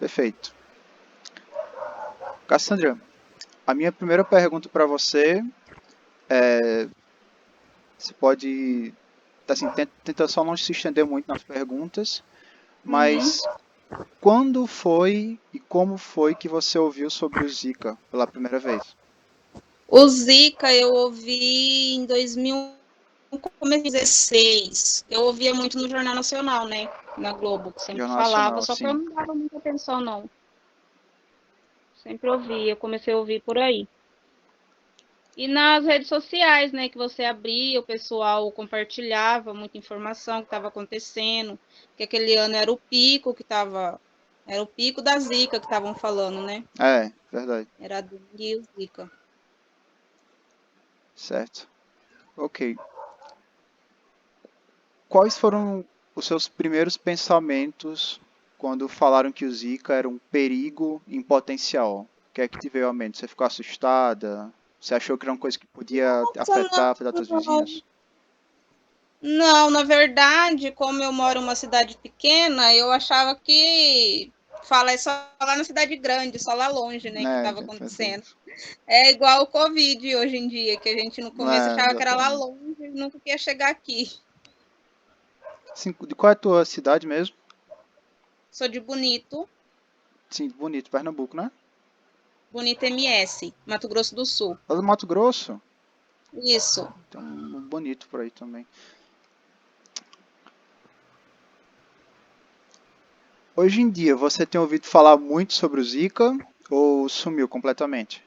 Perfeito. Cassandra, a minha primeira pergunta para você, você pode, assim, tenta só não se estender muito nas perguntas, Uhum. mas quando foi e como foi que você ouviu sobre o Zika pela primeira vez? O Zika eu ouvi em 2000, começo de 16. Eu ouvia muito no Jornal Nacional, né? Na Globo, que sempre Jornal falava, Nacional, só que eu sim. não dava muita atenção, não. Sempre ouvia, eu comecei a ouvir por aí. E nas redes sociais, né, que você abria, o pessoal compartilhava muita informação que estava acontecendo, que aquele ano era o pico que estava, era o pico da Zika que estavam falando, né? É, verdade. Era a dengue e o Zika. Certo. Ok. Quais foram os seus primeiros pensamentos quando falaram que o Zika era um perigo em potencial? O que é que te veio à mente? Você ficou assustada? Você achou que era uma coisa que podia afetar teus vizinhos? Não, na verdade, como eu moro em uma cidade pequena, eu achava que fala é só lá na cidade grande, só lá longe, né, que É, estava acontecendo. perfeito. É igual o Covid hoje em dia, que a gente no começo É, achava que era lá exatamente. longe e nunca ia chegar aqui. Sim, de qual é a tua cidade mesmo? Sou de Bonito, Sim, Bonito, Pernambuco, né? Bonito MS, Mato Grosso do Sul. É do Mato Grosso? Isso. Tem um bonito por aí também. Hoje em dia, você tem ouvido falar muito sobre o Zika ou sumiu completamente?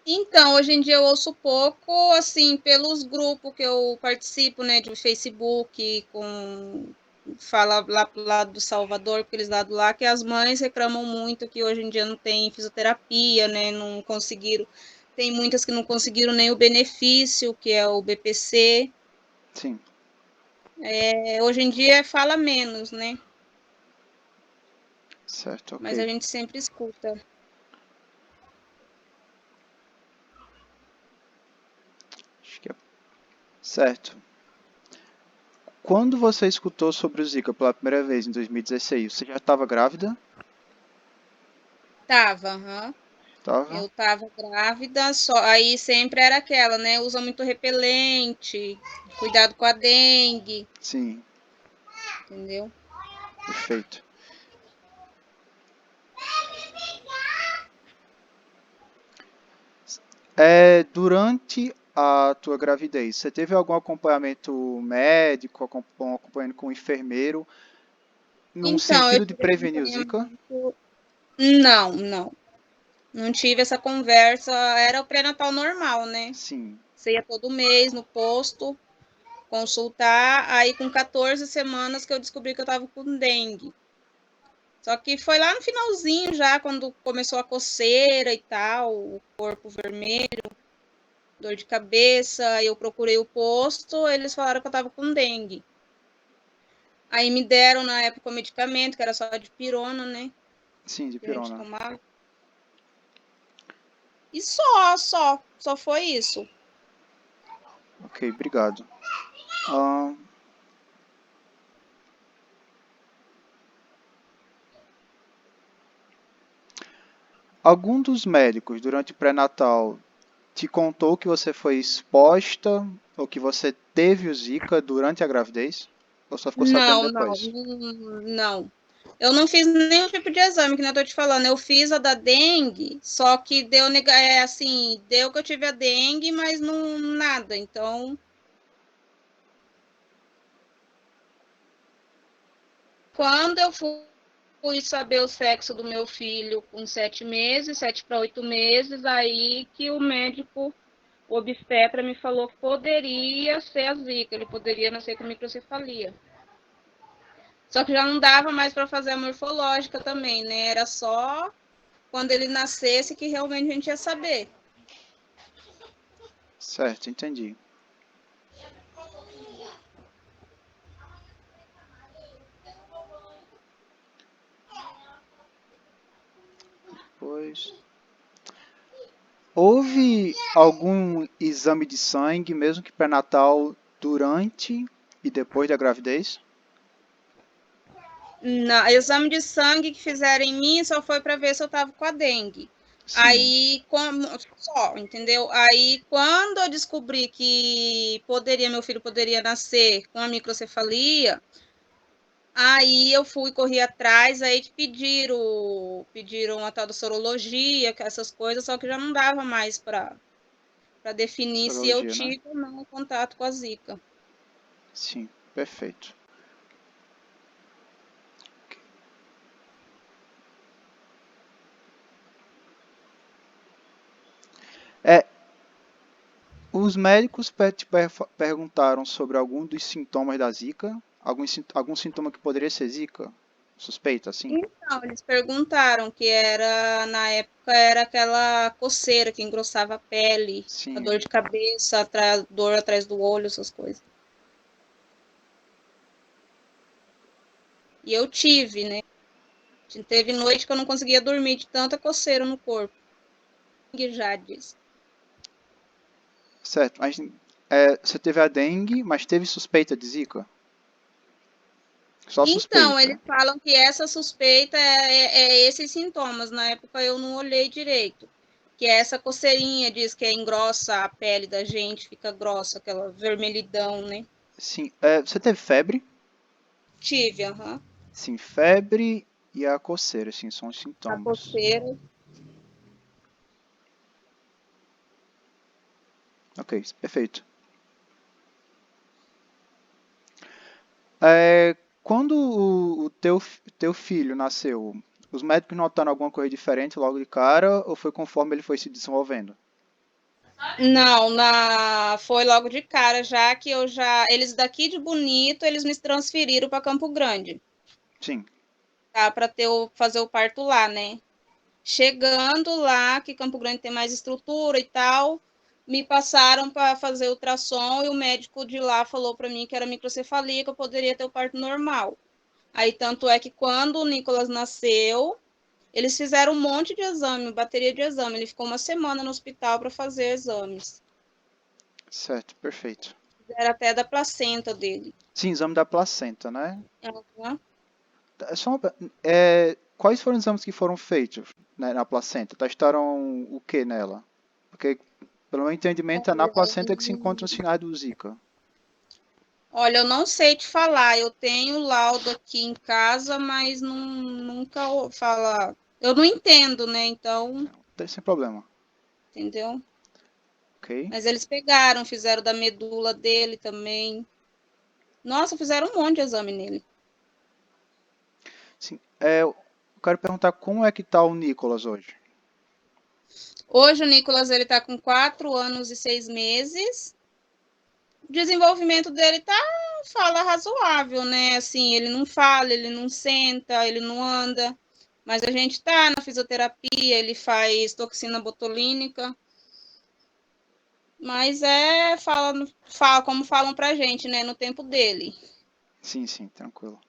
Então, hoje em dia eu ouço pouco, assim, pelos grupos que eu participo, né, de Facebook, com fala lá pro lado do Salvador, aqueles lados lá, que as mães reclamam muito que hoje em dia não tem fisioterapia, né, não conseguiram, tem muitas que não conseguiram nem o benefício, que é o BPC. Sim, É, hoje em dia fala menos, né, certo, mas a ok. gente sempre escuta. Acho que é certo. Quando você escutou sobre o Zika pela primeira vez, em 2016, você já estava grávida? Tava, aham. Estava? Eu tava grávida, só aí sempre era aquela, né? Usa muito repelente, cuidado com a dengue, Sim, entendeu? perfeito. Durante a tua gravidez, você teve algum acompanhamento médico, acompanhando com um enfermeiro, num Então, eu sentido de tive prevenir o Zika? acompanhamento. Não, não. Não tive essa conversa. Era o pré-natal normal, né? Sim, Você ia todo mês no posto consultar. Aí, com 14 semanas, que eu descobri que eu tava com dengue. Só que foi lá no finalzinho já, quando começou a coceira e tal, o corpo vermelho, dor de cabeça, eu procurei o posto, eles falaram que eu tava com dengue. Aí me deram na época o medicamento, que era só de pirona, né? sim, de Que a gente pirona. tomava. E só foi isso. Ok, obrigado. Ahn, algum dos médicos durante o pré-natal te contou que você foi exposta ou que você teve o Zika durante a gravidez? Ou só ficou sabendo Não, não, depois? não. Eu não fiz nenhum tipo de exame, que nem eu tô te falando. Eu fiz a da dengue, só que deu, assim, deu que eu tive a dengue, mas não nada. Então, quando eu fui saber o sexo do meu filho com 7 meses, 7 para 8 meses, aí que o médico, o obstetra, me falou que poderia ser a zika, ele poderia nascer com microcefalia. Só que já não dava mais para fazer a morfológica também, né? Era só quando ele nascesse que realmente a gente ia saber. Certo, entendi. Pois. Houve algum exame de sangue, mesmo que pré-natal, durante e depois da gravidez? Exame de sangue que fizeram em mim só foi para ver se eu tava com a dengue. Sim, Aí, só, entendeu? Aí, quando eu descobri que meu filho poderia nascer com a microcefalia, aí eu fui, corri atrás, aí que pediram a tal da sorologia, essas coisas, só que já não dava mais para definir se eu sorologia, né? tive ou não contato com a Zika. Sim, perfeito. É, os médicos perguntaram sobre algum dos sintomas da Zika, algum sintoma que poderia ser Zika? Suspeita, assim? Então, eles perguntaram que era, na época, era aquela coceira que engrossava a pele, a Sim, dor de cabeça, dor atrás do olho, essas coisas. E eu tive, né? Teve noite que eu não conseguia dormir de tanta coceira no corpo. Já disse. certo. Mas você teve a dengue, mas teve suspeita de Zika? Só Então, eles suspeita. falam que essa suspeita é esses sintomas. Na época eu não olhei direito. Que é essa coceirinha, diz que engrossa a pele da gente, fica grossa, aquela vermelhidão, né? Sim, você teve febre? Tive, aham. Sim, febre e a coceira, sim, são os A sintomas. coceira. Ok, perfeito. É, quando o teu filho nasceu, os médicos notaram alguma coisa diferente logo de cara ou foi conforme ele foi se desenvolvendo? Não, foi logo de cara, já que eles daqui de Bonito, eles me transferiram para Campo Grande, Sim, tá? Para fazer o parto lá, né? Chegando lá, que Campo Grande tem mais estrutura e tal, me passaram para fazer ultrassom e o médico de lá falou para mim que era microcefalia, que eu poderia ter o parto normal. Aí tanto é que quando o Nicolas nasceu, eles fizeram um monte de exame, bateria de exame. Ele ficou uma semana no hospital para fazer exames. certo, perfeito. Era até da placenta dele. Sim, exame da placenta, né? Uhum. É só quais foram os exames que foram feitos, né, na placenta? Testaram o que nela? Porque, pelo meu entendimento, é na placenta que se encontram os sinais do Zika. Olha, eu não sei te falar. Eu tenho laudo aqui em casa, mas nunca fala. Eu não entendo, né? Então, Sem problema. entendeu? Ok? Mas eles pegaram, fizeram da medula dele também. Nossa, fizeram um monte de exame nele. Sim, eu quero perguntar como é que tá o Nicolas hoje? Hoje o Nicolas ele tá com 4 anos e 6 meses. O desenvolvimento dele fala razoável, né? Assim, ele não fala, ele não senta, ele não anda. Mas a gente tá na fisioterapia, ele faz toxina botulínica. Mas fala como falam pra gente, né? No tempo dele. Sim, sim, tranquilo.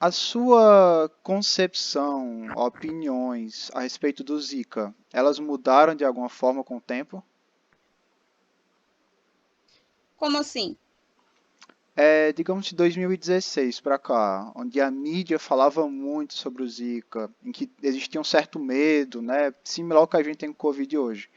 A sua concepção, opiniões a respeito do Zika, elas mudaram de alguma forma com o tempo? Como assim? Digamos de 2016 para cá, onde a mídia falava muito sobre o Zika, em que existia um certo medo, né, similar ao que a gente tem com o Covid hoje.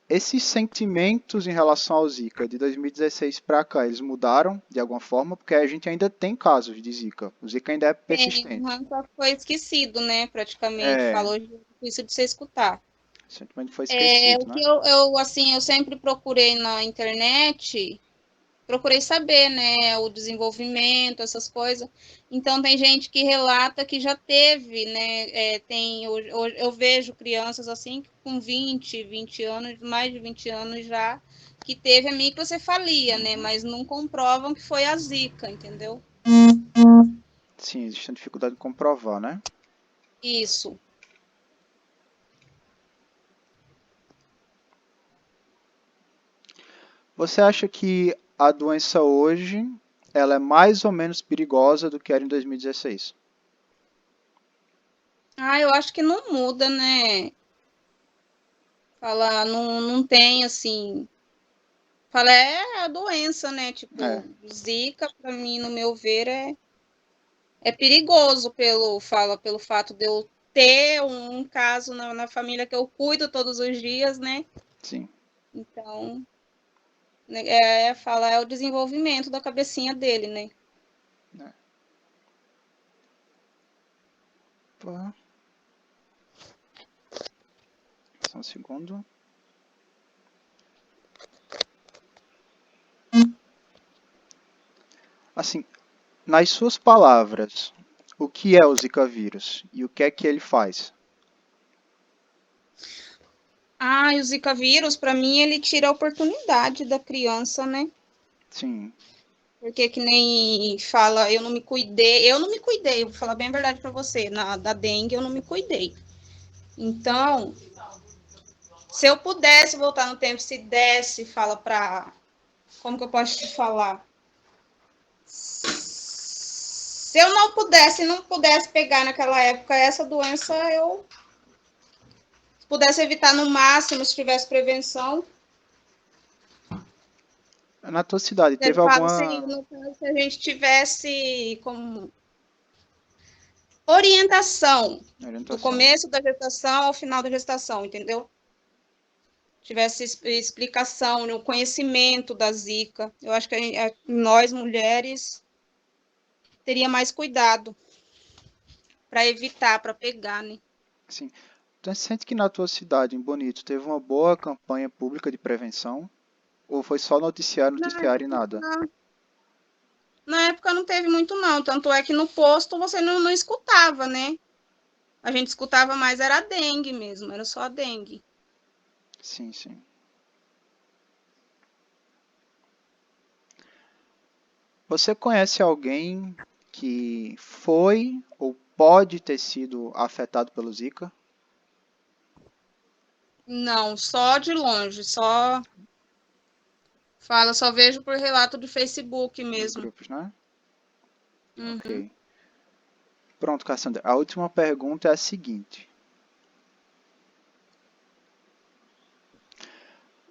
Esses sentimentos em relação ao Zika de 2016 para cá, eles mudaram de alguma forma? Porque a gente ainda tem casos de Zika. O Zika ainda é Tem, persistente. só foi esquecido, né? Praticamente. É, Falou isso de você escutar. o sentimento foi É, esquecido, o que né? assim, eu sempre procurei na internet, procurei saber, né, o desenvolvimento, essas coisas. Então, tem gente que relata que já teve, né, eu vejo crianças assim, com 20 anos, mais de 20 anos já, que teve a microcefalia, né, Uhum. mas não comprovam que foi a zika, entendeu? Sim, existe uma dificuldade de comprovar, né? Isso. Você acha que a doença hoje ela é mais ou menos perigosa do que era em 2016? Ah, eu acho que não muda, né? Não tem, assim, Fala, é a doença, né? É, Tipo, Zika, pra mim, no meu ver, é perigoso pelo fato de eu ter um caso na família que eu cuido todos os dias, né? sim. Então, né, fala, é o desenvolvimento da cabecinha dele, né? É. Opa, só um segundo. Assim, nas suas palavras, o que é o Zika vírus e o que ele faz? Ah, e o Zika vírus, para mim, ele tira a oportunidade da criança, né? Sim, Porque que nem fala, eu não me cuidei, vou falar bem a verdade para você, da dengue eu não me cuidei. Então, se eu pudesse voltar no tempo, se desse, fala para, como que eu posso te falar? Se eu não pudesse pegar naquela época essa doença, eu pudesse evitar no máximo, se tivesse prevenção. na tua cidade Ele teve fala se, alguma no caso, se a gente tivesse como orientação do orientação? começo da gestação ao final da gestação, entendeu? Tivesse explicação, o conhecimento da Zika. Eu acho que nós, mulheres, teria mais cuidado para evitar, para pegar, né? Sim. Então, você sente que na tua cidade, em Bonito, teve uma boa campanha pública de prevenção? Ou foi só noticiário, Na noticiário e nada? época, na época não teve muito, não. Tanto é que no posto você não escutava, né? A gente escutava mais, era a dengue mesmo, era só a dengue. Sim, sim. Você conhece alguém que foi ou pode ter sido afetado pelo Zika? Não, só de longe, só vejo por relato do Facebook Nos mesmo. grupos, né? Uhum. Ok. Pronto, Cassandra. A última pergunta é a seguinte.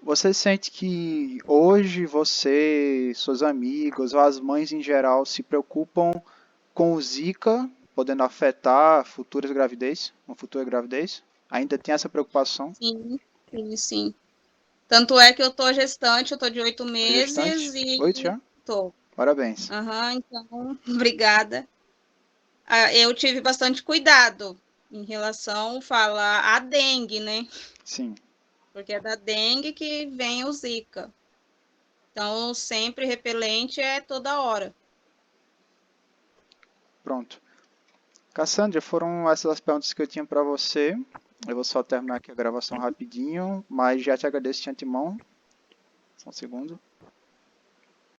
Você sente que hoje você, seus amigos ou as mães em geral se preocupam com o Zika, podendo afetar futuras gravidez, uma futura gravidez? Ainda tem essa preocupação? Sim, sim, sim. Tanto é que eu tô gestante, eu tô de 8 Tá gestante? meses 8 e já? tô. Parabéns. Aham, então, obrigada. Eu tive bastante cuidado em relação, fala, à dengue, né? Sim, Porque é da dengue que vem o Zika. Então, sempre repelente é toda hora. pronto. Cassandra, foram essas as perguntas que eu tinha para você. Eu vou só terminar aqui a gravação rapidinho, mas já te agradeço de antemão. Só um segundo.